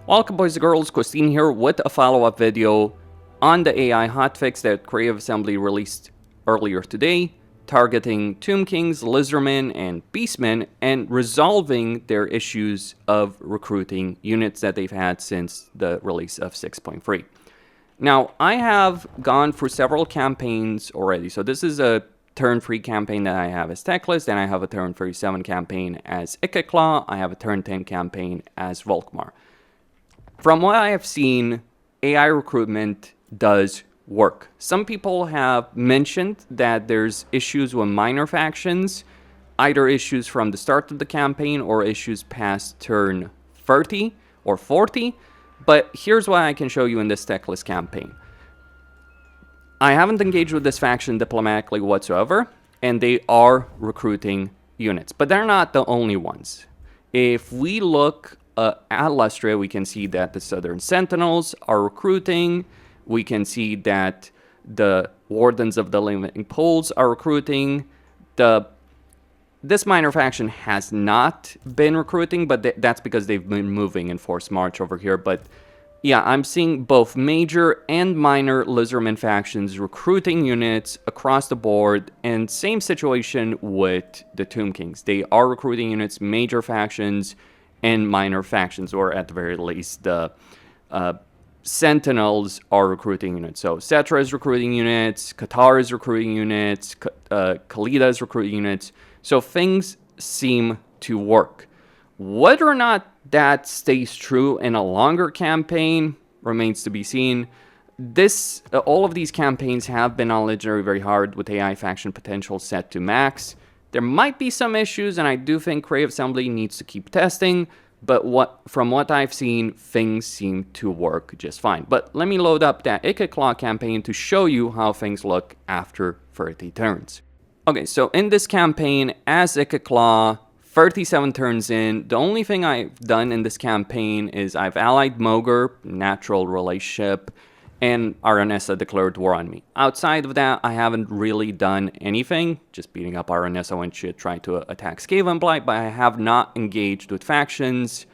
Welcome boys and girls, Christine here with a follow-up video on the AI hotfix that Creative Assembly released earlier today, targeting Tomb Kings, Lizardmen, and Beastmen, and resolving their issues of recruiting units that they've had since the release of 6.3. Now, I have gone through several campaigns already, so this is a turn 3 campaign that I have as Techlist, and I have a turn 37 campaign as Ikeclaw, I have a turn 10 campaign as Volkmar. From what I have seen, AI recruitment does work. Some people have mentioned that there's issues with minor factions, either issues from the start of the campaign or issues past turn 30 or 40, but here's what I can show you in this Techlist campaign. I haven't engaged with this faction diplomatically whatsoever, and they are recruiting units, but they're not the only ones. If we look at Lustria, we can see that the Southern Sentinels are recruiting. We can see that the Wardens of the Living Pools are recruiting. This minor faction has not been recruiting, but that's because they've been moving in forced march over here. But yeah, I'm seeing both major and minor Lizardman factions recruiting units across the board, and same situation with the Tomb Kings. They are recruiting units, major factions, and minor factions, or at the very least, the Sentinels are recruiting units. So Cetra is recruiting units, Qatar is recruiting units, Khalida is recruiting units. So things seem to work. Whether or not that stays true in a longer campaign remains to be seen. All of these campaigns have been on Legendary very hard with AI faction potential set to max. There might be some issues, and I do think Creative Assembly needs to keep testing, but from what I've seen, things seem to work just fine. But let me load up that Ikeclaw campaign to show you how things look after 30 turns. Okay, so in this campaign, as Ikeclaw, 37 turns in, the only thing I've done in this campaign is I've allied Mogr, natural relationship, and Aranessa declared war on me. Outside of that, I haven't really done anything, just beating up Aranessa when she tried to attack Skavenblight, but I have not engaged with factions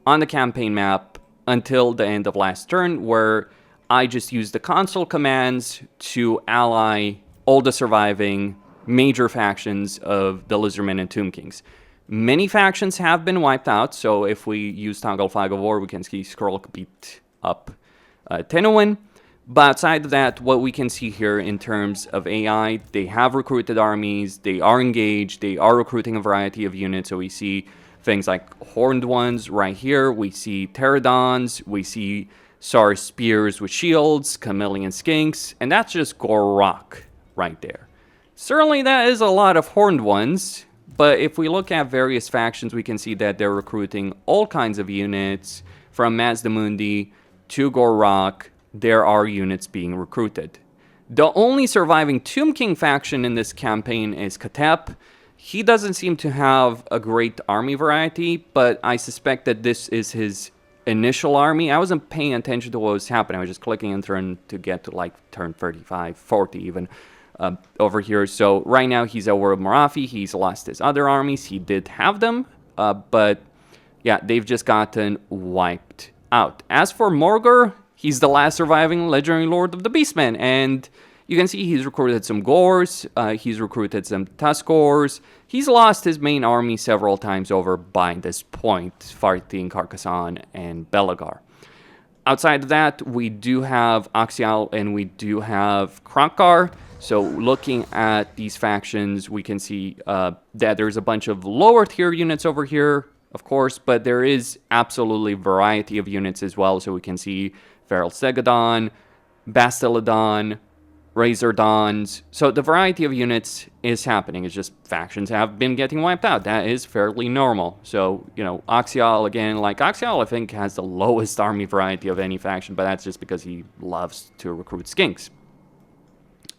on the campaign map until the end of last turn, where I just used the console commands to ally all the surviving major factions of the Lizardmen and Tomb Kings. Many factions have been wiped out, so if we use Toggle Flag of War, we can see Skrull beat up Tenowin. But outside of that, what we can see here in terms of AI, they have recruited armies, they are engaged, they are recruiting a variety of units. So we see things like Horned Ones right here, we see Pterodons, we see Sar Spears with shields, Chameleon Skinks, and that's just Gorok right there. Certainly that is a lot of Horned Ones, but if we look at various factions, we can see that they're recruiting all kinds of units, from Mazdamundi to Gorok. There are units being recruited. The only surviving Tomb King faction in this campaign is Katep. He doesn't seem to have a great army variety, but I suspect that this is his initial army. I wasn't paying attention to what was happening. I was just clicking and turn to get to like turn 35, 40 even over here. So right now he's at War of Marathi. He's lost his other armies. He did have them, but yeah, they've just gotten wiped out. As for Morgur, he's the last surviving legendary lord of the Beastmen, and you can see he's recruited some Gors, he's recruited some Tuskors. He's lost his main army several times over by this point, fighting Carcassonne and Belagar. Outside of that, we do have Axial and we do have Krankar. So looking at these factions, we can see that there's a bunch of lower tier units over here, of course, but there is absolutely variety of units as well. So we can see Feral Stegodon, Bastillodon, Razordons. So the variety of units is happening. It's just factions have been getting wiped out. That is fairly normal. So, you know, Axial, again, like Axial, I think, has the lowest army variety of any faction, but that's just because he loves to recruit skinks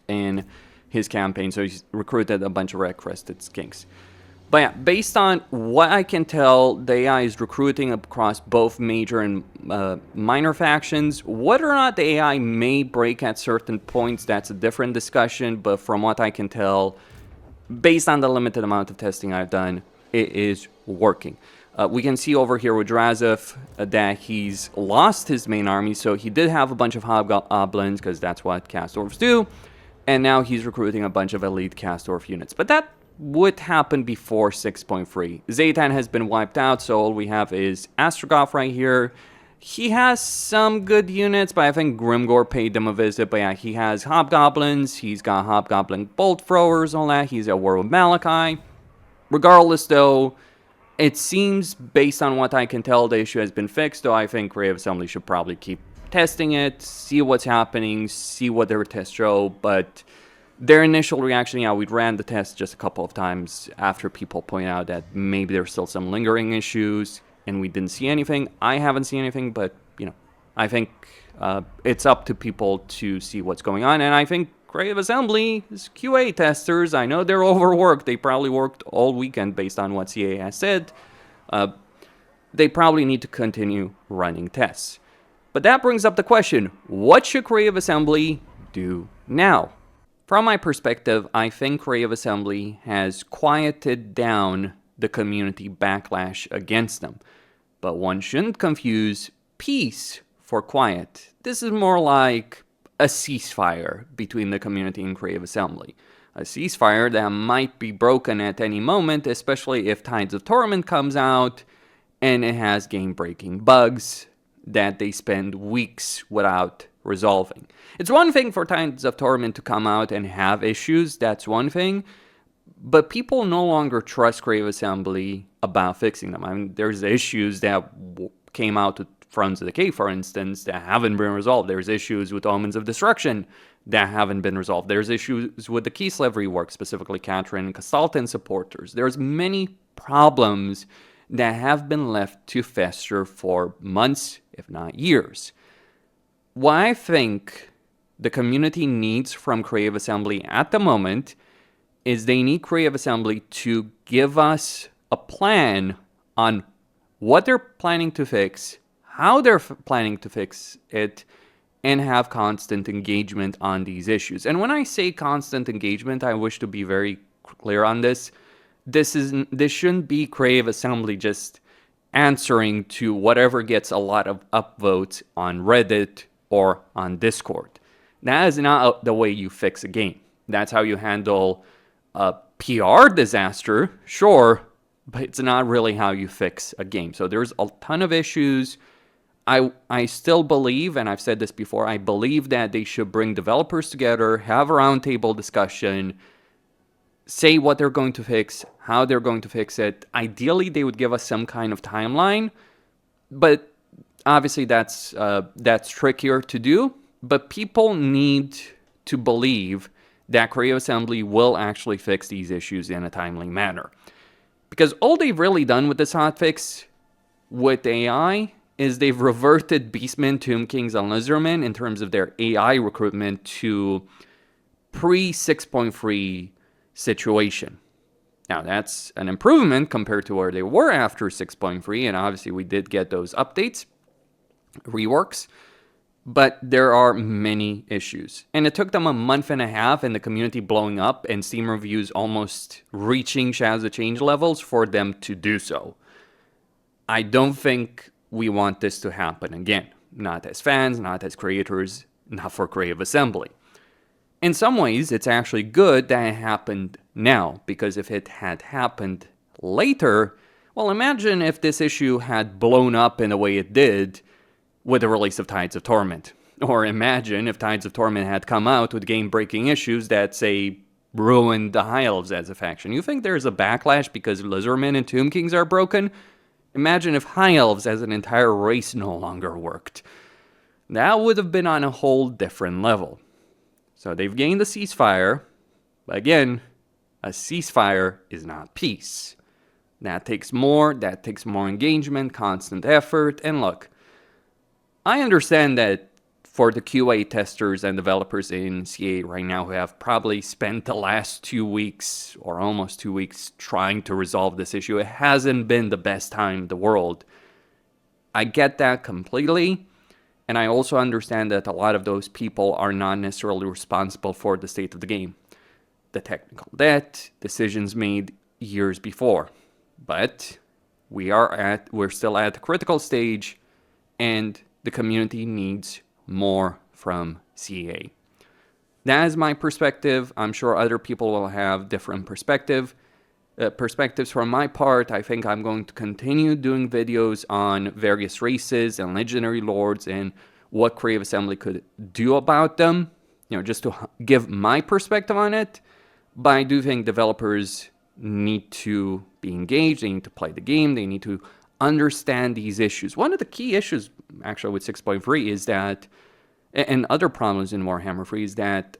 in his campaign. So he's recruited a bunch of red-crested skinks. But yeah, based on what I can tell, the AI is recruiting across both major and minor factions. Whether or not the AI may break at certain points, that's a different discussion. But from what I can tell, based on the limited amount of testing I've done, it is working. We can see over here with Drazov that he's lost his main army, so he did have a bunch of hobgoblins, because that's what cast dwarves do, and now he's recruiting a bunch of elite cast dwarf units. But that would happen before 6.3. Zaytan has been wiped out, so all we have is Astrogoth right here. He has some good units, but I think Grimgor paid them a visit. But yeah, he has hobgoblins, he's got hobgoblin bolt throwers, all that. He's at war with Malachi. Regardless, though, it seems, based on what I can tell, the issue has been fixed, though I think Creative Assembly should probably keep testing it, see what's happening, see what their tests show, but their initial reaction, yeah, we ran the test just a couple of times after people point out that maybe there's still some lingering issues, and we didn't see anything. I haven't seen anything, but, you know, I think it's up to people to see what's going on, and I think Creative Assembly is QA testers. I know they're overworked. They probably worked all weekend based on what CA has said. They probably need to continue running tests. But that brings up the question, what should Creative Assembly do now? From my perspective, I think Creative Assembly has quieted down the community backlash against them. But one shouldn't confuse peace for quiet. This is more like a ceasefire between the community and Creative Assembly. A ceasefire that might be broken at any moment, especially if Tides of Torment comes out and it has game-breaking bugs that they spend weeks without resolving. It's one thing for Tides of Torment to come out and have issues, that's one thing, but people no longer trust Creative Assembly about fixing them. I mean, there's issues that came out with Fronts of the Decay, for instance, that haven't been resolved. There's issues with Omens of Destruction that haven't been resolved. There's issues with the Kislev rework, specifically Katrin and Kastaltan supporters. There's many problems that have been left to fester for months, if not years. What I think the community needs from Creative Assembly at the moment is they need Creative Assembly to give us a plan on what they're planning to fix, how they're planning to fix it, and have constant engagement on these issues. And when I say constant engagement, I wish to be very clear on this. This shouldn't be Creative Assembly just answering to whatever gets a lot of upvotes on Reddit or on Discord. That is not the way you fix a game. That's how you handle a PR disaster, sure, but it's not really how you fix a game. So there's a ton of issues. I still believe, and I've said this before, I believe that they should bring developers together, have a roundtable discussion, say what they're going to fix, how they're going to fix it. Ideally, they would give us some kind of timeline, but obviously that's trickier to do. But people need to believe that Creative Assembly will actually fix these issues in a timely manner. Because all they've really done with this hotfix with AI is they've reverted Beastmen, Tomb Kings, and Lizardmen in terms of their AI recruitment to pre-6.3 situation. Now, that's an improvement compared to where they were after 6.3, and obviously we did get those updates, reworks, but there are many issues. And it took them a month and a half and the community blowing up and Steam reviews almost reaching Shadows of Change levels for them to do so. I don't think we want this to happen again. Not as fans, not as creators, not for Creative Assembly. In some ways, it's actually good that it happened now, because if it had happened later, well, imagine if this issue had blown up in the way it did with the release of Tides of Torment. Or imagine if Tides of Torment had come out with game-breaking issues that, say, ruined the High Elves as a faction. You think there's a backlash because Lizardmen and Tomb Kings are broken? Imagine if High Elves as an entire race no longer worked. That would have been on a whole different level. So they've gained a ceasefire, but again, a ceasefire is not peace. That takes more engagement, constant effort, and look, I understand that for the QA testers and developers in CA right now who have probably spent the last 2 weeks or almost 2 weeks trying to resolve this issue, it hasn't been the best time in the world. I get that completely, and I also understand that a lot of those people are not necessarily responsible for the state of the game. The technical debt, decisions made years before. But we're still at the critical stage, and the community needs more from CA. That is my perspective. I'm sure other people will have different perspectives. From my part, I think I'm going to continue doing videos on various races and legendary lords and what Creative Assembly could do about them, just to give my perspective on it. But I do think developers need to be engaged, they need to play the game, they need to understand these issues. One of the key issues, actually, with 6.3 is that, and other problems in Warhammer 3, is that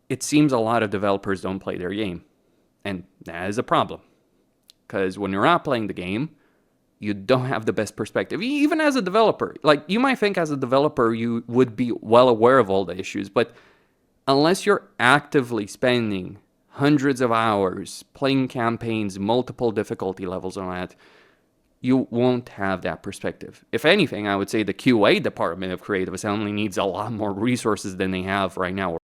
it seems a lot of developers don't play their game. And that is a problem. Because when you're not playing the game, you don't have the best perspective. Even as a developer, like, you might think as a developer you would be well aware of all the issues, but unless you're actively spending hundreds of hours playing campaigns, multiple difficulty levels on that, you won't have that perspective. If anything, I would say the QA department of Creative Assembly needs a lot more resources than they have right now.